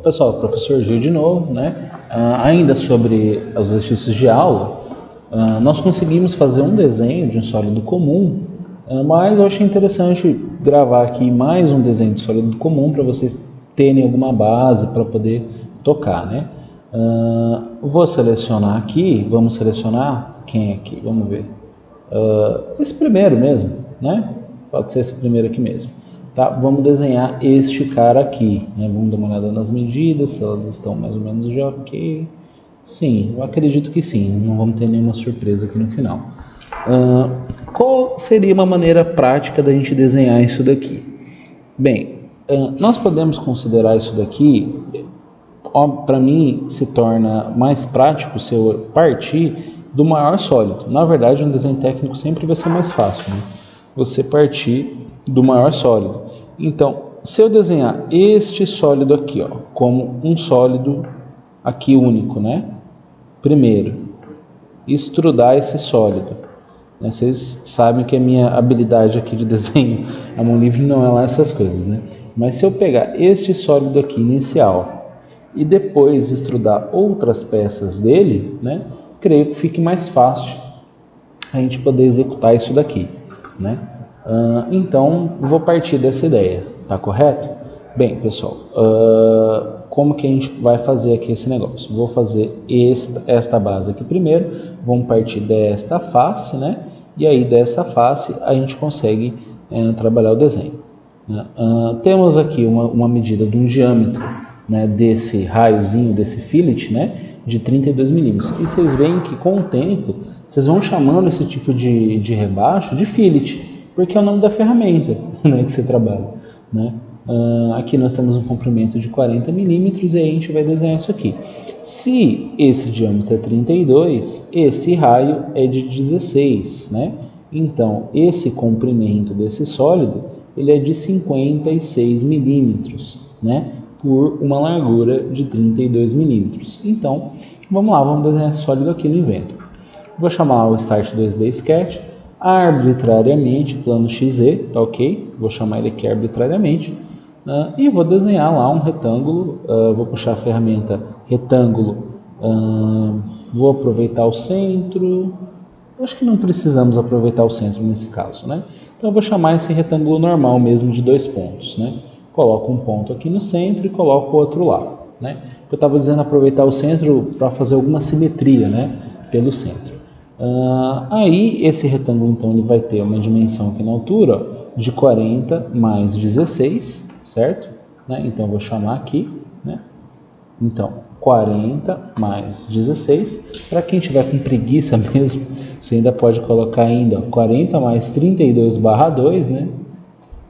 Pessoal, professor Gil de novo, né? Ainda sobre os exercícios de aula, nós conseguimos fazer um desenho de um sólido comum, mas eu achei interessante gravar aqui mais um desenho de sólido comum para vocês terem alguma base para poder tocar, né? Vou selecionar aqui, vamos selecionar quem aqui? Vamos ver. Esse primeiro mesmo, né? Pode ser esse primeiro aqui mesmo. Tá, vamos desenhar este cara aqui, né? Vamos dar uma olhada nas medidas, se elas estão mais ou menos de ok. Sim, eu acredito que sim, não vamos ter nenhuma surpresa aqui no final. Qual seria uma maneira prática da gente desenhar isso daqui? Bem, nós podemos considerar isso daqui, para mim se torna mais prático se eu partir do maior sólido. Na verdade, um desenho técnico sempre vai ser mais fácil, né? Você partir do maior sólido. Então, se eu desenhar este sólido aqui, ó, como um sólido aqui único, né? Primeiro, extrudar esse sólido. Né? Vocês sabem que a minha habilidade aqui de desenho a mão livre não é lá essas coisas, né? Mas se eu pegar este sólido aqui inicial e depois extrudar outras peças dele, né? Creio que fique mais fácil a gente poder executar isso daqui, né? Então, vou partir dessa ideia, tá correto? Bem, pessoal, como que a gente vai fazer aqui esse negócio? Vou fazer esta base aqui primeiro, vamos partir desta face, né? E aí dessa face a gente consegue trabalhar o desenho, né? Temos aqui uma medida de um diâmetro, né, desse raiozinho, desse fillet, né, de 32 milímetros. E vocês veem que com o tempo, vocês vão chamando esse tipo de rebaixo de fillet, porque é o nome da ferramenta, né, que você trabalha, né? Aqui nós temos um comprimento de 40 milímetros e aí a gente vai desenhar isso aqui. Se esse diâmetro é 32, esse raio é de 16, né? Então, esse comprimento desse sólido, ele é de 56 milímetros, né? Por uma largura de 32 milímetros. Então, vamos lá, vamos desenhar esse sólido aqui no invento. Vou chamar o Start 2D Sketch, arbitrariamente, plano XZ, tá ok? Vou chamar ele aqui arbitrariamente. E vou desenhar lá um retângulo, vou puxar a ferramenta retângulo, vou aproveitar o centro, acho que não precisamos aproveitar o centro nesse caso, né? Então eu vou chamar esse retângulo normal mesmo de 2 pontos, né? Coloco um ponto aqui no centro e coloco o outro lá, né? Eu estava dizendo aproveitar o centro para fazer alguma simetria, né? Pelo centro. Aí esse retângulo então ele vai ter uma dimensão aqui na altura, ó, de 40 mais 16, certo? Né? Então eu vou chamar aqui, né? Então 40 mais 16, para quem tiver com preguiça mesmo, você ainda pode colocar ainda, ó, 40 mais 32/2, né?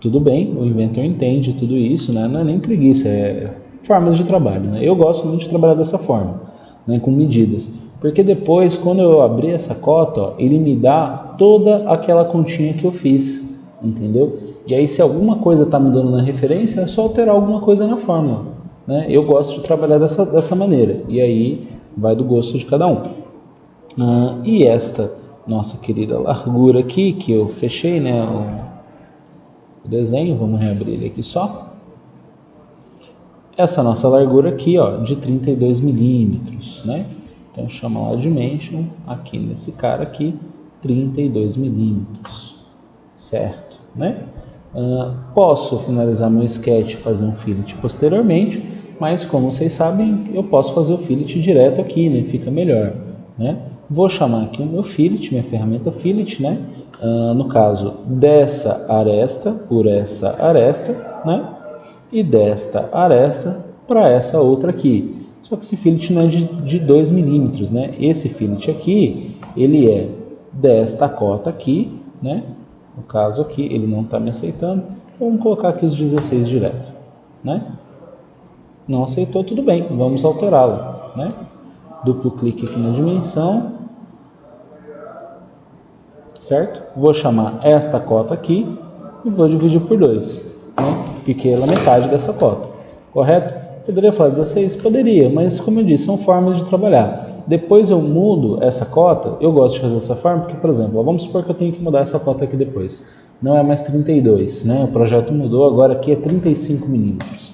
Tudo bem, o inventor entende tudo isso, né? Não é nem preguiça, é formas de trabalho, né? Eu gosto muito de trabalhar dessa forma, né? Com medidas. Porque depois, quando eu abrir essa cota, ó, ele me dá toda aquela continha que eu fiz, entendeu? E aí, se alguma coisa está mudando na referência, é só alterar alguma coisa na fórmula, né? Eu gosto de trabalhar dessa maneira, e aí vai do gosto de cada um. E esta nossa querida largura aqui, que eu fechei, né, o desenho, vamos reabrir ele aqui só. Essa nossa largura aqui, ó, de 32 milímetros, né? Então, chama lá Dimension, aqui nesse cara aqui, 32 milímetros, certo, né? Posso finalizar meu sketch e fazer um fillet posteriormente, mas como vocês sabem, eu posso fazer o fillet direto aqui, né? Fica melhor, né? Vou chamar aqui o meu fillet, minha ferramenta fillet, né? No caso, dessa aresta por essa aresta, né? E desta aresta para essa outra aqui. Só que esse fillet não é de 2 milímetros, né? Esse fillet aqui, ele é desta cota aqui, né? No caso aqui, ele não está me aceitando. Então, vamos colocar aqui os 16 direto, né? Não aceitou, tudo bem. Vamos alterá-lo, né? Duplo clique aqui na dimensão. Certo? Vou chamar esta cota aqui e vou dividir por 2, né? Porque ela é metade dessa cota, correto? Poderia falar 16? Poderia, mas como eu disse, são formas de trabalhar. Depois eu mudo essa cota, eu gosto de fazer dessa forma, porque, por exemplo, vamos supor que eu tenho que mudar essa cota aqui depois. Não é mais 32, né? O projeto mudou, agora aqui é 35 milímetros.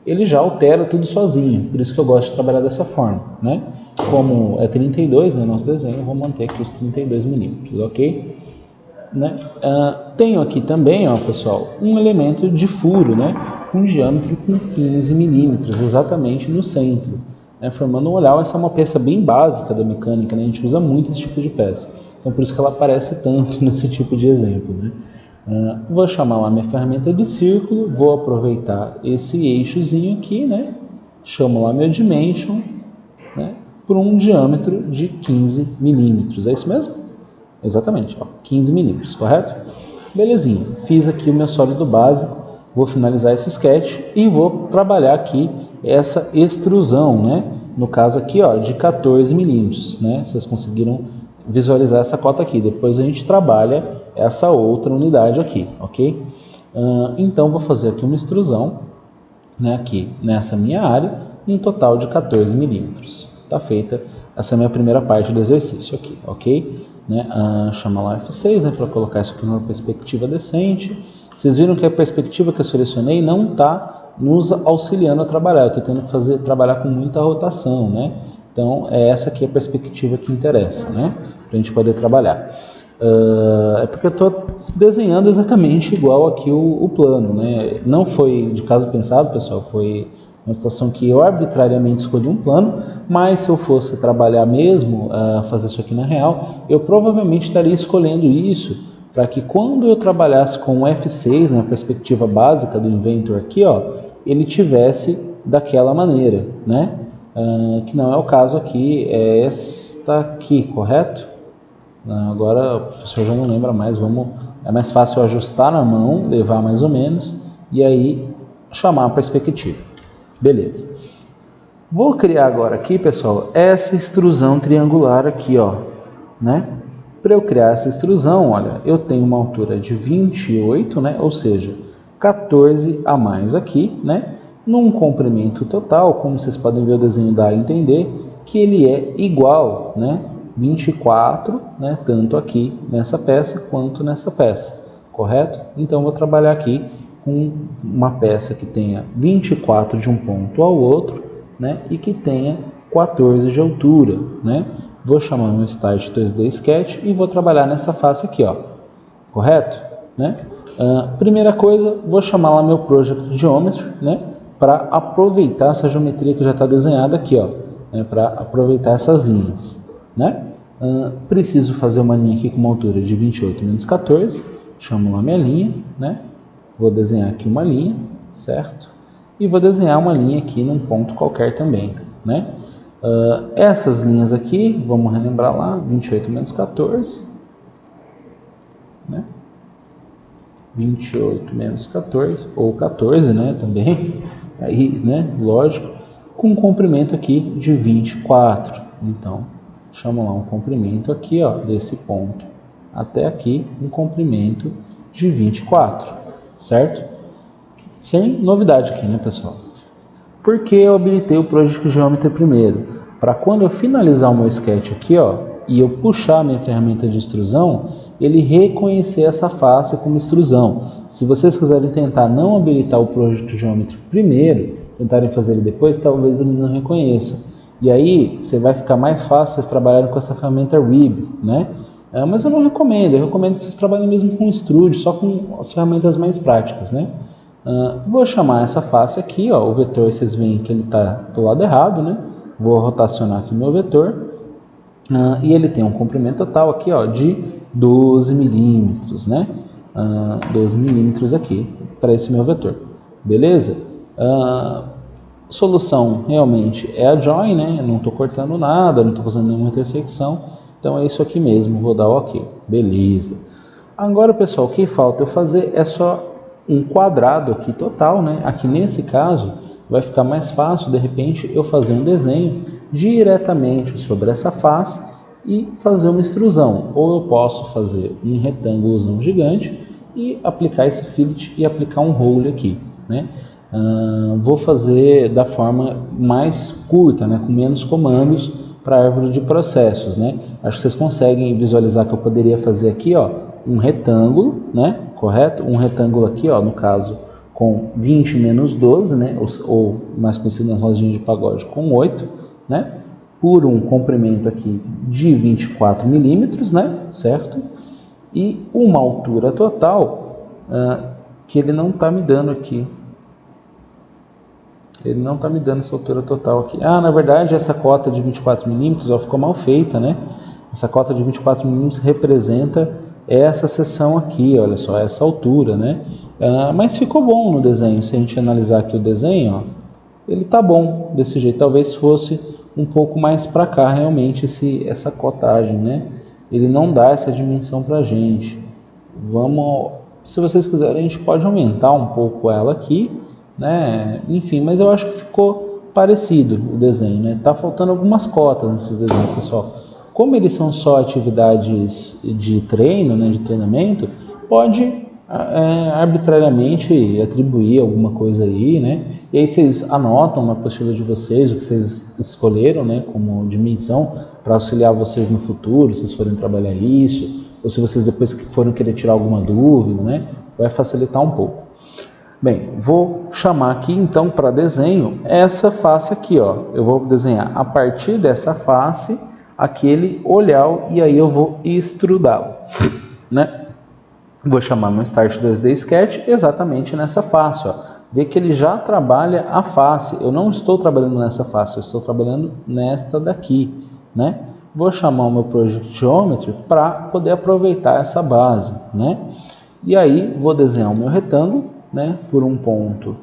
ele já altera tudo sozinho, por isso que eu gosto de trabalhar dessa forma, né? Como é 32 no nosso desenho, eu vou manter aqui os 32 milímetros, ok? Né? Tenho aqui também, ó, pessoal, um elemento de furo, né? Com diâmetro com 15 milímetros, exatamente no centro, né? Formando um olhar. Essa é uma peça bem básica da mecânica, né? A gente usa muito esse tipo de peça, então por isso que ela aparece tanto nesse tipo de exemplo, né? Vou chamar lá minha ferramenta de círculo, vou aproveitar esse eixozinho aqui, né? Chamo lá meu dimension, né? Por um diâmetro de 15 milímetros, é isso mesmo? Exatamente, ó, 15 milímetros, correto? Belezinha, fiz aqui o meu sólido básico, vou finalizar esse sketch e vou trabalhar aqui essa extrusão, né? No caso aqui, ó, de 14 milímetros, né? Vocês conseguiram visualizar essa cota aqui, depois a gente trabalha essa outra unidade aqui, ok? Então vou fazer aqui uma extrusão, né, aqui nessa minha área, um total de 14 milímetros. Tá feita essa minha primeira parte do exercício aqui, ok? Né? Chama lá F6, né, para colocar isso aqui numa perspectiva decente. Vocês viram que a perspectiva que eu selecionei não está nos auxiliando a trabalhar, eu estou tendo que trabalhar com muita rotação, né? Então é essa aqui a perspectiva que interessa, né? Para a gente poder trabalhar. É porque eu estou desenhando exatamente igual aqui o plano, né? Não foi de caso pensado, pessoal, foi uma situação que eu arbitrariamente escolhi um plano, mas se eu fosse trabalhar mesmo, fazer isso aqui na real, eu provavelmente estaria escolhendo isso para que quando eu trabalhasse com o F6, na perspectiva básica do Inventor aqui, ó, ele tivesse daquela maneira, né? Que não é o caso aqui, é esta aqui, correto? Agora o professor já não lembra mais, é mais fácil ajustar na mão, levar mais ou menos, e aí chamar a perspectiva. Beleza. Vou criar agora aqui, pessoal, essa extrusão triangular aqui, ó, né? Para eu criar essa extrusão, olha, eu tenho uma altura de 28, né? Ou seja, 14 a mais aqui, né? Num comprimento total, como vocês podem ver o desenho dá a entender, que ele é igual, né? 24, né? Tanto aqui nessa peça quanto nessa peça, correto? Então, vou trabalhar aqui com uma peça que tenha 24 de um ponto ao outro, né? E que tenha 14 de altura, né? Vou chamar meu Start 2D Sketch e vou trabalhar nessa face aqui, ó, correto? Né? Primeira coisa, vou chamar lá meu Project Geometry, né? Para aproveitar essa geometria que já está desenhada aqui, ó, né? Para aproveitar essas linhas, né? Preciso fazer uma linha aqui com uma altura de 28 menos 14, chamo lá minha linha, né? Vou desenhar aqui uma linha, certo? E vou desenhar uma linha aqui num ponto qualquer também, né? Essas linhas aqui, vamos relembrar lá, 28 menos 14, né? 28 menos 14, ou 14, né, também, aí, né, lógico, com um comprimento aqui de 24. Então, chamo lá um comprimento aqui, ó, desse ponto até aqui, um comprimento de 24, certo? Sem novidade aqui, né, pessoal? Por que eu habilitei o Project Geometry primeiro? Para quando eu finalizar o meu sketch aqui, ó, e eu puxar a minha ferramenta de extrusão, ele reconhecer essa face como extrusão. Se vocês quiserem tentar não habilitar o Project Geometry primeiro, tentarem fazer ele depois, talvez ele não reconheça. E aí, você vai ficar mais fácil vocês trabalharem com essa ferramenta Rib, né? Mas eu não recomendo, eu recomendo que vocês trabalhem mesmo com Extrude, só com as ferramentas mais práticas, né? Vou chamar essa face aqui, ó, o vetor, vocês veem que ele está do lado errado, né? Vou rotacionar aqui o meu vetor, e ele tem um comprimento total aqui, ó, de 12 milímetros, né? 12 milímetros aqui para esse meu vetor, beleza? Solução realmente é a join, né? Eu não estou cortando nada, não estou fazendo nenhuma intersecção, então é isso aqui mesmo, vou dar OK, beleza. Agora, pessoal, o que falta eu fazer é só um quadrado aqui total, né? Aqui nesse caso vai ficar mais fácil, de repente, eu fazer um desenho diretamente sobre essa face e fazer uma extrusão. Ou eu posso fazer um retângulo gigante e aplicar esse fillet e aplicar um roll aqui, né? Vou fazer da forma mais curta, né? Com menos comandos para a árvore de processos, né? Acho que vocês conseguem visualizar que eu poderia fazer aqui, ó, um retângulo, né? Correto? Um retângulo aqui, ó, no caso, com 20 menos 12, né? Ou mais conhecido nas rodinhas de pagode, com 8, né? Por um comprimento aqui de 24 milímetros, né? Certo? E uma altura total que ele não está me dando aqui. Ele não está me dando essa altura total aqui. Na verdade, essa cota de 24 milímetros ficou mal feita, né? Essa cota de 24 milímetros representa essa seção aqui, olha só, essa altura, né? Mas ficou bom no desenho. Se a gente analisar aqui o desenho, ó, ele tá bom desse jeito. Talvez fosse um pouco mais para cá, realmente, essa cotagem, né? Ele não dá essa dimensão pra gente. Se vocês quiserem, a gente pode aumentar um pouco ela aqui, né? Enfim, mas eu acho que ficou parecido o desenho, né? Tá faltando algumas cotas nesses desenhos, pessoal. Como eles são só atividades de treino, né, de treinamento, pode arbitrariamente atribuir alguma coisa aí, né? E aí vocês anotam na apostila de vocês o que vocês escolheram, né, como dimensão para auxiliar vocês no futuro, se vocês forem trabalhar isso, ou se vocês depois forem querer tirar alguma dúvida, né, vai facilitar um pouco. Bem, vou chamar aqui então para desenho essa face aqui, ó. Eu vou desenhar a partir dessa face aquele olhar e aí eu vou extrudá-lo, né? Vou chamar meu Start 2D Sketch exatamente nessa face, ó. Vê que ele já trabalha a face. Eu não estou trabalhando nessa face, eu estou trabalhando nesta daqui, né? Vou chamar o meu Project Geometry para poder aproveitar essa base, né? E aí vou desenhar o meu retângulo, né? Por um ponto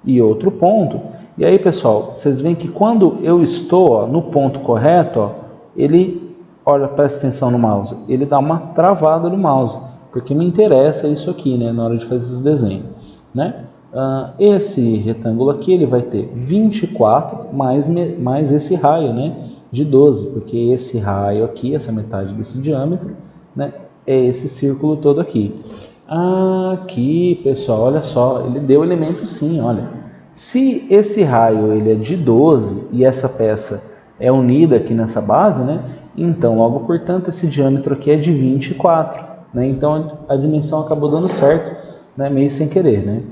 e outro ponto. E aí, pessoal, vocês veem que quando eu estou no ponto correto, ó, ele, olha, presta atenção no mouse, ele dá uma travada no mouse, porque me interessa isso aqui, né, na hora de fazer esse desenho, né? Esse retângulo aqui, ele vai ter 24 mais esse raio, né, de 12, porque esse raio aqui, essa metade desse diâmetro, né, é esse círculo todo aqui. Aqui, pessoal, olha só, ele deu elemento sim, olha. Se esse raio ele é de 12 e essa peça é unida aqui nessa base, né? Então, logo, portanto, esse diâmetro aqui é de 24, né? Então, a dimensão acabou dando certo, né? Meio sem querer, né?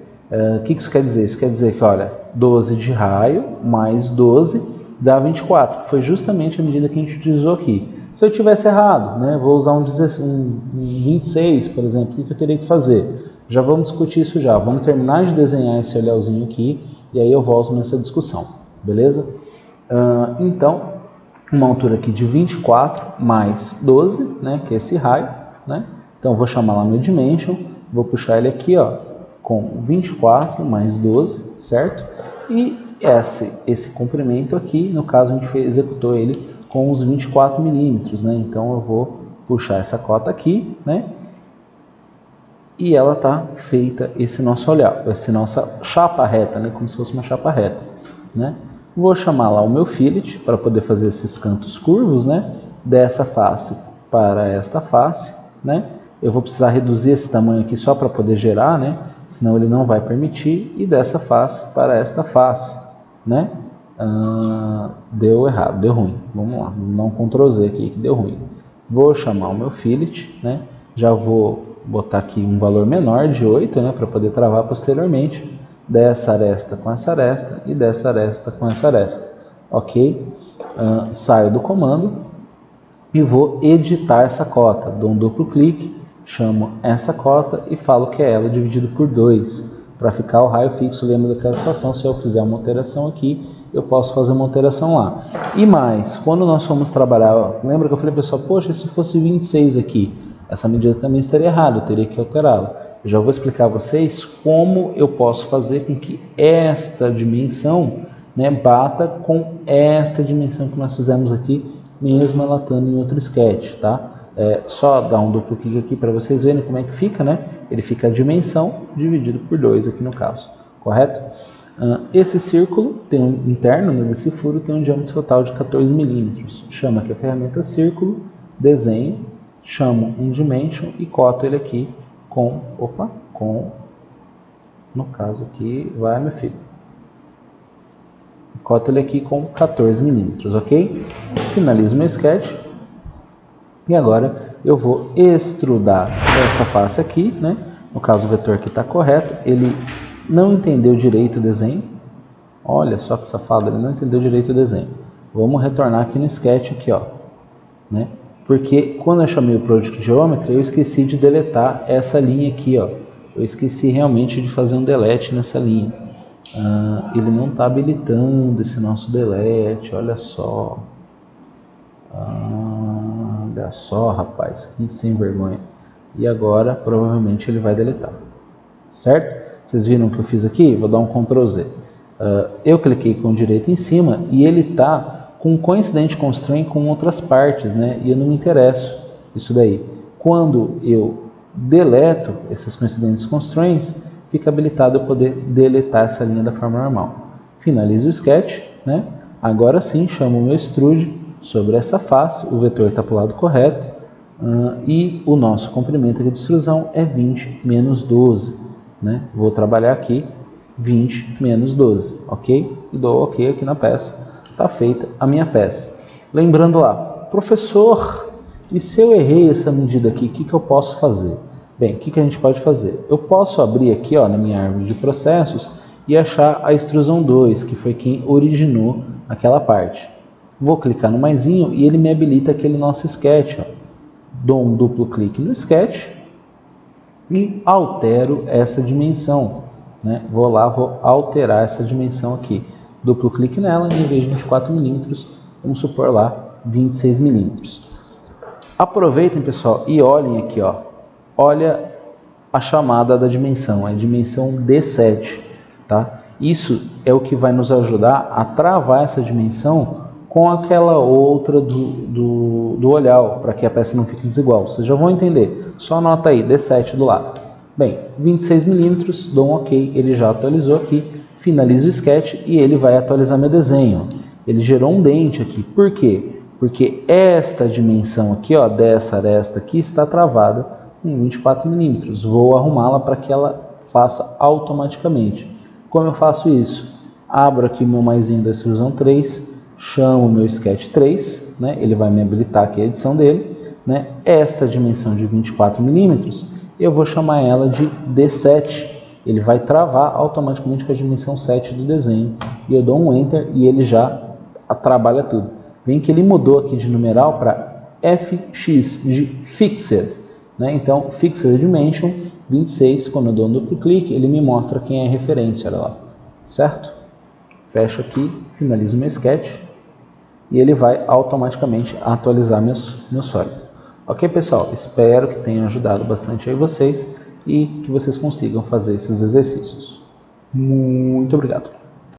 O que isso quer dizer? Isso quer dizer que, olha, 12 de raio mais 12 dá 24, que foi justamente a medida que a gente utilizou aqui. Se eu tivesse errado, né? Vou usar um 26, por exemplo, o que eu teria que fazer? Já vamos discutir isso já. Vamos terminar de desenhar esse olhãozinho aqui e aí eu volto nessa discussão, beleza? Então, uma altura aqui de 24 mais 12, né, que é esse raio, né? Então, eu vou chamar lá meu Dimension, vou puxar ele aqui, ó, com 24 mais 12, certo? E esse comprimento aqui, no caso, a gente executou ele com os 24 milímetros, né? Então, eu vou puxar essa cota aqui, né? E ela tá feita esse nosso olhar, essa nossa chapa reta, né? Como se fosse uma chapa reta, né? Vou chamar lá o meu fillet para poder fazer esses cantos curvos, né? Dessa face para esta face, né? Eu vou precisar reduzir esse tamanho aqui só para poder gerar, né? Senão ele não vai permitir. E dessa face para esta face, né? Deu errado, deu ruim. Vamos lá, vou dar um Ctrl Z aqui que deu ruim. Vou chamar o meu fillet, né? Já vou botar aqui um valor menor de 8, né? Para poder travar posteriormente. Dessa aresta com essa aresta e dessa aresta com essa aresta, ok? Saio do comando e vou editar essa cota. Dou um duplo clique, chamo essa cota e falo que é ela dividido por 2, para ficar o raio fixo. Lembra daquela situação, se eu fizer uma alteração aqui, eu posso fazer uma alteração lá. E mais, quando nós formos trabalhar, ó, lembra que eu falei, pessoal, poxa, se fosse 26 aqui, essa medida também estaria errada, eu teria que alterá-la. Eu já vou explicar a vocês como eu posso fazer com que esta dimensão, né, bata com esta dimensão que nós fizemos aqui, mesmo ela estando em outro sketch, tá? Só dar um duplo clique aqui para vocês verem como é que fica, né? Ele fica a dimensão dividido por 2 aqui no caso, correto? Esse círculo tem um interno, né, desse furo tem um diâmetro total de 14 milímetros. Chama aqui a ferramenta círculo, desenho, chamo um dimension e coto ele aqui no caso aqui, vai meu filho, coto ele aqui com 14 milímetros, ok? Finalizo meu sketch e agora eu vou extrudar essa face aqui, né? No caso o vetor aqui está correto, ele não entendeu direito o desenho. Olha só que safado, ele não entendeu direito o desenho. Vamos retornar aqui no sketch aqui, ó, né? Porque quando eu chamei o Project Geometry, eu esqueci de deletar essa linha aqui, ó. Eu esqueci realmente de fazer um delete nessa linha. Ele não está habilitando esse nosso delete, olha só. Olha só, rapaz, que sem vergonha. E agora, provavelmente, ele vai deletar. Certo? Vocês viram o que eu fiz aqui? Vou dar um Ctrl Z. Eu cliquei com o direito em cima e ele está com coincidente constraint com outras partes, né? E eu não me interesso isso daí. Quando eu deleto esses coincidentes constraints, fica habilitado eu poder deletar essa linha da forma normal. Finalizo o sketch, né? Agora sim, chamo o meu extrude sobre essa face, o vetor está para o lado correto, e o nosso comprimento aqui de extrusão é 20 menos 12. Né? Vou trabalhar aqui 20 menos 12, ok? E dou ok aqui na peça. Está feita a minha peça. Lembrando lá, professor, e se eu errei essa medida aqui, o que eu posso fazer? Bem, o que a gente pode fazer? Eu posso abrir aqui, ó, na minha árvore de processos e achar a extrusão 2, que foi quem originou aquela parte. Vou clicar no maisinho e ele me habilita aquele nosso sketch. Ó. Dou um duplo clique no sketch e altero essa dimensão. Né? Vou lá, vou alterar essa dimensão aqui. Duplo clique nela e em vez de 24 milímetros, vamos supor lá 26 milímetros. Aproveitem, pessoal, e olhem aqui, ó. Olha a chamada da dimensão, é a dimensão D7. Tá? Isso é o que vai nos ajudar a travar essa dimensão com aquela outra do olhar, para que a peça não fique desigual. Vocês já vão entender. Só anota aí, D7 do lado. Bem, 26 milímetros, dou um ok, ele já atualizou aqui. Finalizo o sketch e ele vai atualizar meu desenho. Ele gerou um dente aqui. Por quê? Porque esta dimensão aqui, ó, dessa aresta aqui, está travada com 24 milímetros. Vou arrumá-la para que ela faça automaticamente. Como eu faço isso? Abro aqui o meu maisinho da extrusão 3, chamo o meu sketch 3, né? Ele vai me habilitar aqui a edição dele. Né? Esta dimensão de 24 milímetros, eu vou chamar ela de D7. Ele vai travar automaticamente com a dimensão 7 do desenho. E eu dou um Enter e ele já trabalha tudo. Vem que ele mudou aqui de numeral para FX, de Fixed. Né? Então, Fixed Dimension 26, quando eu dou um duplo clique, ele me mostra quem é a referência. Olha lá. Certo? Fecho aqui, finalizo meu sketch. E ele vai automaticamente atualizar meu sólido. Ok, pessoal? Espero que tenha ajudado bastante aí vocês. E que vocês consigam fazer esses exercícios. Muito obrigado.